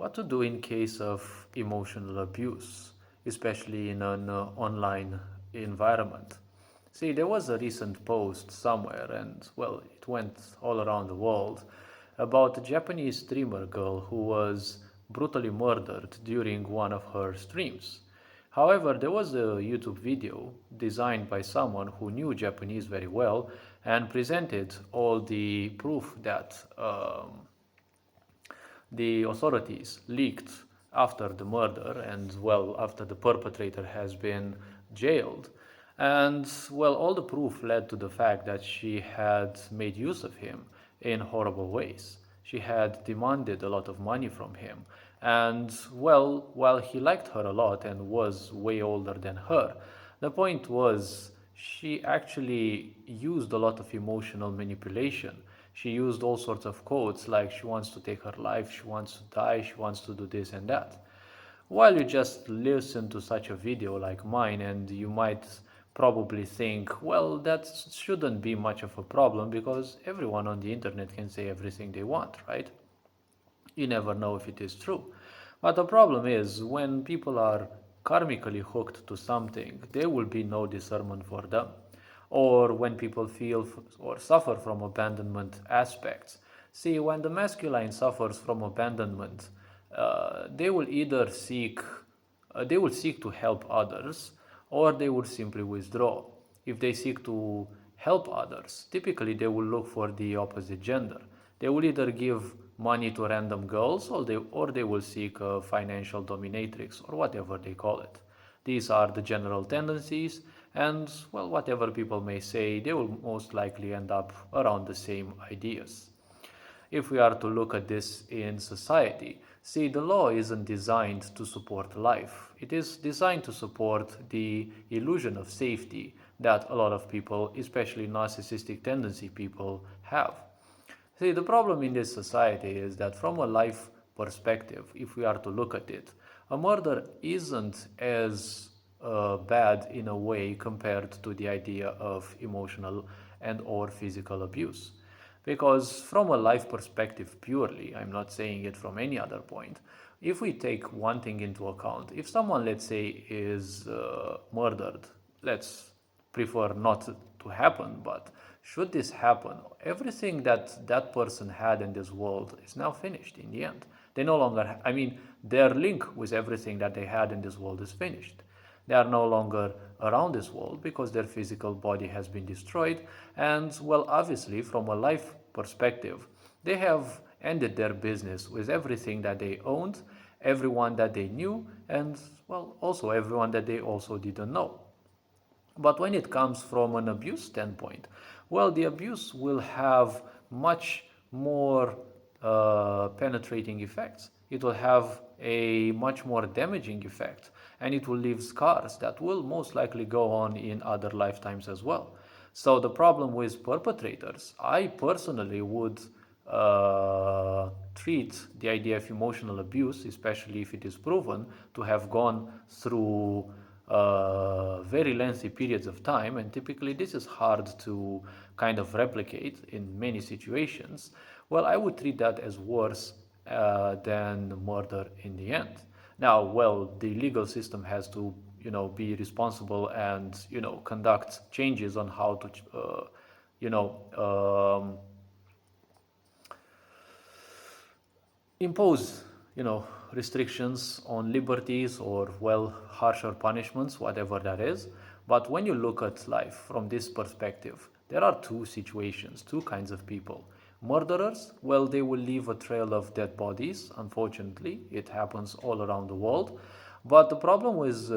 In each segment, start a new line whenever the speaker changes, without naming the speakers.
What to do in case of emotional abuse, especially in an online environment? See, there was a recent post somewhere, and well, it went all around the world about a Japanese streamer girl who was brutally murdered during one of her streams. However, there was a YouTube video designed by someone who knew Japanese very well and presented all the proof that the authorities leaked after the murder and, well, after the perpetrator has been jailed. And, well, all the proof led to the fact that she had made use of him in horrible ways. She had demanded a lot of money from him. And, well, while he liked her a lot and was way older than her, the point was she actually used a lot of emotional manipulation. She used all sorts of codes like she wants to take her life, she wants to die, she wants to do this and that. While you just listen to such a video like mine and you might probably think, well, that shouldn't be much of a problem because everyone on the internet can say everything they want, right? You never know if it is true. But the problem is when people are karmically hooked to something, there will be no discernment for them. Or when people feel or suffer from abandonment aspects. See, when the masculine suffers from abandonment, they will seek to help others, or they will simply withdraw. If they seek to help others, typically they will look for the opposite gender. They will either give money to random girls, or they will seek a financial dominatrix, or whatever they call it. These are the general tendencies, and, well, whatever people may say, they will most likely end up around the same ideas. If we are to look at this in society, see, the law isn't designed to support life. It is designed to support the illusion of safety that a lot of people, especially narcissistic tendency people, have. See, the problem in this society is that from a life perspective, if we are to look at it, a murder isn't as bad in a way compared to the idea of emotional and or physical abuse. Because from a life perspective purely, I'm not saying it from any other point, if we take one thing into account, if someone, let's say, is murdered, let's prefer not to happen, but should this happen, everything that that person had in this world is now finished in the end. They no longer, I mean, their link with everything that they had in this world is finished. They are no longer around this world because their physical body has been destroyed. And, well, obviously, from a life perspective, they have ended their business with everything that they owned, everyone that they knew, and, well, also everyone that they also didn't know. But when it comes from an abuse standpoint, well, the abuse will have much more penetrating effects. It will have a much more damaging effect, and it will leave scars that will most likely go on in other lifetimes as well. So the problem with perpetrators, I personally would treat the idea of emotional abuse, especially if it is proven to have gone through very lengthy periods of time, and typically this is hard to kind of replicate in many situations. Well, I would treat that as worse than murder in the end. Now, well, the legal system has to, be responsible and, conduct changes on how to, you know, um, impose, restrictions on liberties or, well, harsher punishments, whatever that is. But when you look at life from this perspective, there are two situations, two kinds of people. Murderers, well, they will leave a trail of dead bodies. Unfortunately, it happens all around the world. But the problem with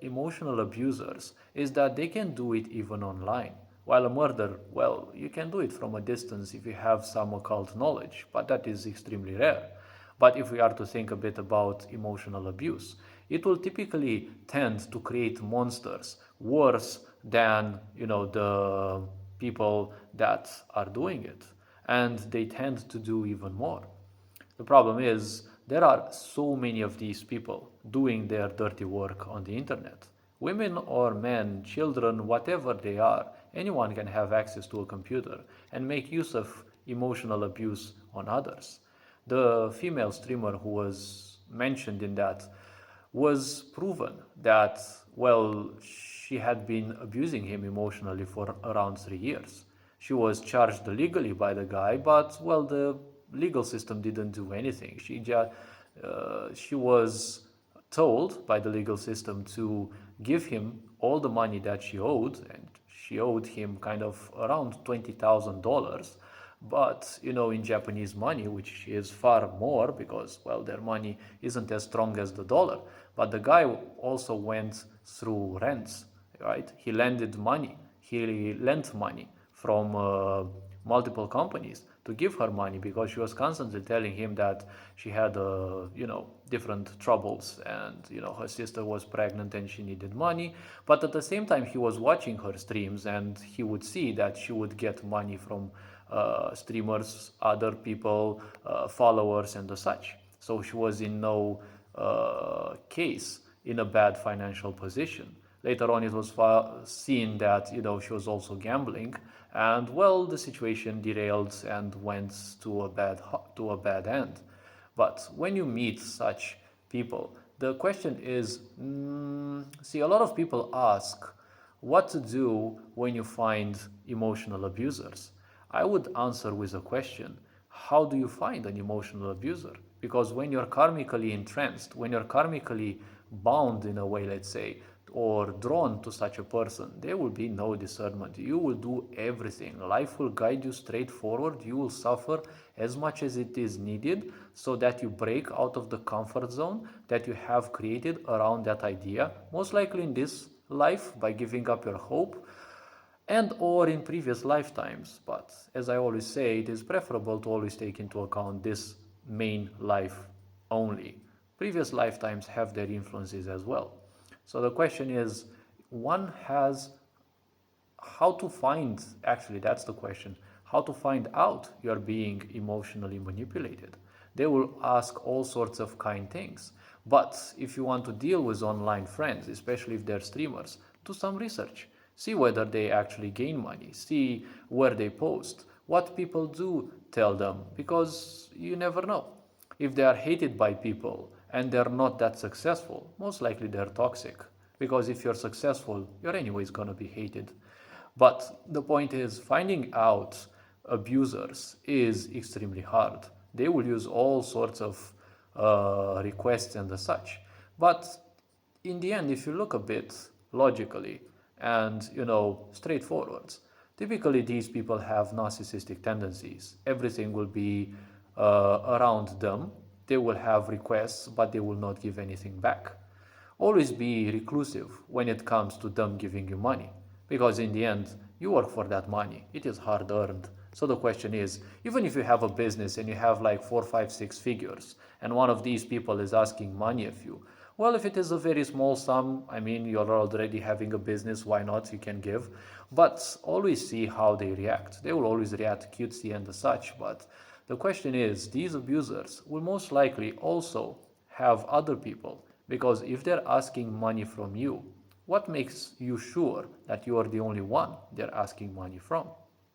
emotional abusers is that they can do it even online. While a murder, well, you can do it from a distance if you have some occult knowledge, but that is extremely rare. But if we are to think a bit about emotional abuse, it will typically tend to create monsters worse than, the people that are doing it. And they tend to do even more. The problem is there are so many of these people doing their dirty work on the internet. Women or men, children, whatever they are, anyone can have access to a computer and make use of emotional abuse on others. The female streamer who was mentioned in that was proven that, well, she had been abusing him emotionally for around 3 years. She was charged legally by the guy, but, well, the legal system didn't do anything. She was told by the legal system to give him all the money that she owed, and she owed him kind of around $20,000. But, in Japanese money, which is far more because, well, their money isn't as strong as the dollar. But the guy also went through rents, right? He lended money. He lent money from multiple companies to give her money because she was constantly telling him that she had, different troubles, and, her sister was pregnant and she needed money. But at the same time, he was watching her streams and he would see that she would get money from streamers, other people, followers, and the such. So she was in no case in a bad financial position. Later on, it was seen that, she was also gambling, and, well, the situation derailed and went to a bad end. But when you meet such people, the question is, see, a lot of people ask what to do when you find emotional abusers. I would answer with a question: how do you find an emotional abuser? Because when you're karmically entranced, when you're karmically bound in a way, let's say, or drawn to such a person, there will be no discernment. You will do everything. Life will guide you straight forward. You will suffer as much as it is needed so that you break out of the comfort zone that you have created around that idea, most likely in this life by giving up your hope, and or in previous lifetimes. But as I always say, it is preferable to always take into account this main life only. Previous lifetimes have their influences as well. So the question is, one has how to find, actually, that's the question, how to find out you're being emotionally manipulated. They will ask all sorts of kind things. But if you want to deal with online friends, especially if they're streamers, do some research. See whether they actually gain money. See where they post. What people do tell them, because you never know. If they are hated by people and they're not that successful, most likely they're toxic. Because if you're successful, you're anyways gonna be hated. But the point is, finding out abusers is extremely hard. They will use all sorts of requests and the such. But in the end, if you look a bit logically and, straightforward, typically these people have narcissistic tendencies. Everything will be around them. They will have requests, but they will not give anything back. Always be reclusive when it comes to them giving you money, because in the end, you work for that money. It is hard earned. So the question is, even if you have a business and you have like 4, 5, 6 figures, and one of these people is asking money of you, well, if it is a very small sum, I mean, you're already having a business, why not? You can give. But always see how they react. They will always react cutesy and such. But the question is, these abusers will most likely also have other people. Because if they're asking money from you, what makes you sure that you are the only one they're asking money from?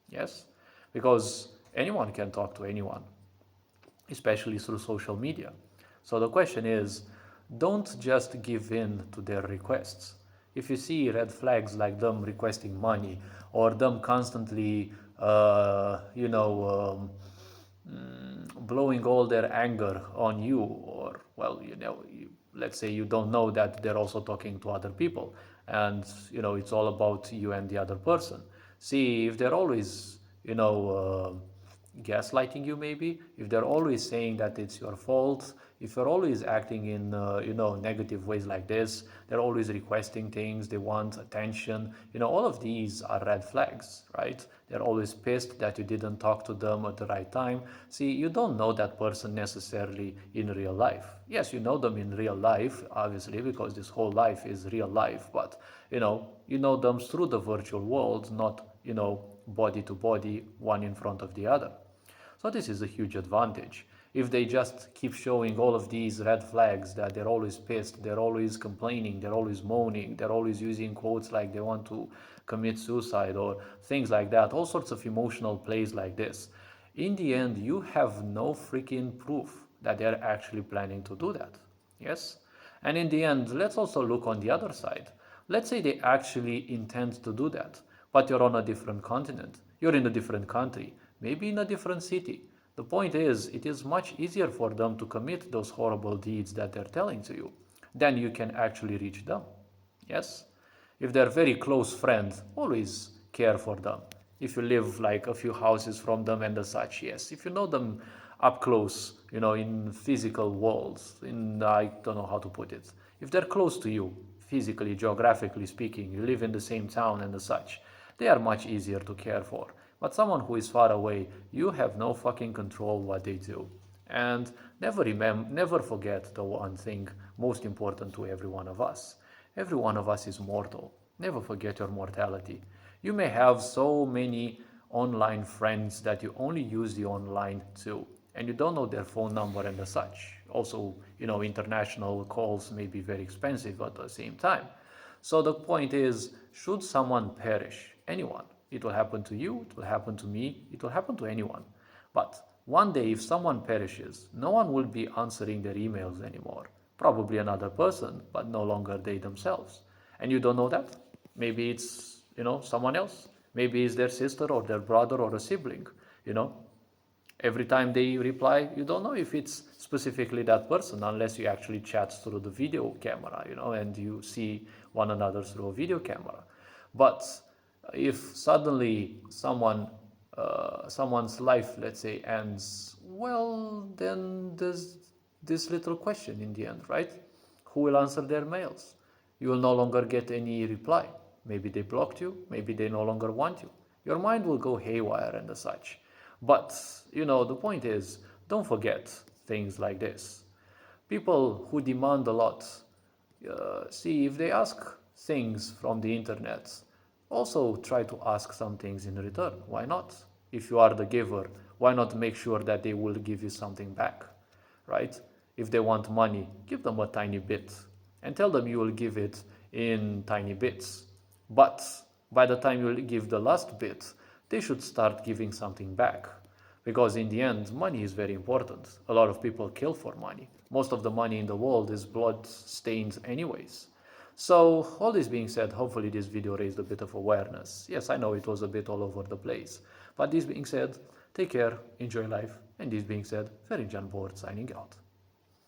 Yes? Because anyone can talk to anyone, especially through social media. So the question is, don't just give in to their requests. If you see red flags like them requesting money or them constantly, blowing all their anger on you, or, well, let's say you don't know that they're also talking to other people, and, it's all about you and the other person. See, if they're always, gaslighting you, maybe if they're always saying that it's your fault, if you're always acting in negative ways like this, they're always requesting things, they want attention, all of these are red flags, right? They're always pissed that you didn't talk to them at the right time. See, you don't know that person necessarily in real life. Yes, you know them in real life, obviously, because this whole life is real life, but you know them through the virtual world, not body to body, one in front of the other. So this is a huge advantage. If they just keep showing all of these red flags, that they're always pissed, they're always complaining, they're always moaning, they're always using quotes like they want to commit suicide or things like that, all sorts of emotional plays like this. In the end, you have no freaking proof that they're actually planning to do that. Yes? And in the end, let's also look on the other side. Let's say they actually intend to do that, but you're on a different continent. You're in a different country, maybe in a different city. The point is, it is much easier for them to commit those horrible deeds that they're telling to you than you can actually reach them. Yes? If they're very close friends, always care for them. If you live like a few houses from them and such, yes. If you know them up close, in physical walls, I don't know how to put it. If they're close to you, physically, geographically speaking, you live in the same town and such, they are much easier to care for. But someone who is far away, you have no fucking control what they do. And never forget the one thing most important to every one of us. Every one of us is mortal. Never forget your mortality. You may have so many online friends that you only use the online to, and you don't know their phone number and such. Also, international calls may be very expensive at the same time. So the point is, should someone perish, anyone, it will happen to you, it will happen to me, it will happen to anyone. But one day, if someone perishes, no one will be answering their emails anymore. Probably another person, but no longer they themselves. And you don't know that? Maybe it's, someone else. Maybe it's their sister or their brother or a sibling, you know. Every time they reply, you don't know if it's specifically that person unless you actually chat through the video camera, and you see one another through a video camera. But if suddenly someone's life, let's say, ends, well, then there's this little question in the end, right? Who will answer their mails? You will no longer get any reply. Maybe they blocked you, maybe they no longer want you. Your mind will go haywire and such. But, the point is, don't forget things like this. People who demand a lot, see, if they ask things from the internet, also try to ask some things in return. Why not? If you are the giver, why not make sure that they will give you something back, right? If they want money, give them a tiny bit and tell them you will give it in tiny bits. But by the time you give the last bit, they should start giving something back. Because in the end, money is very important. A lot of people kill for money. Most of the money in the world is blood stained anyways. So all this being said, hopefully this video raised a bit of awareness. Yes, I know it was a bit all over the place. But this being said, take care, enjoy life. And this being said, Ferenc Board signing out.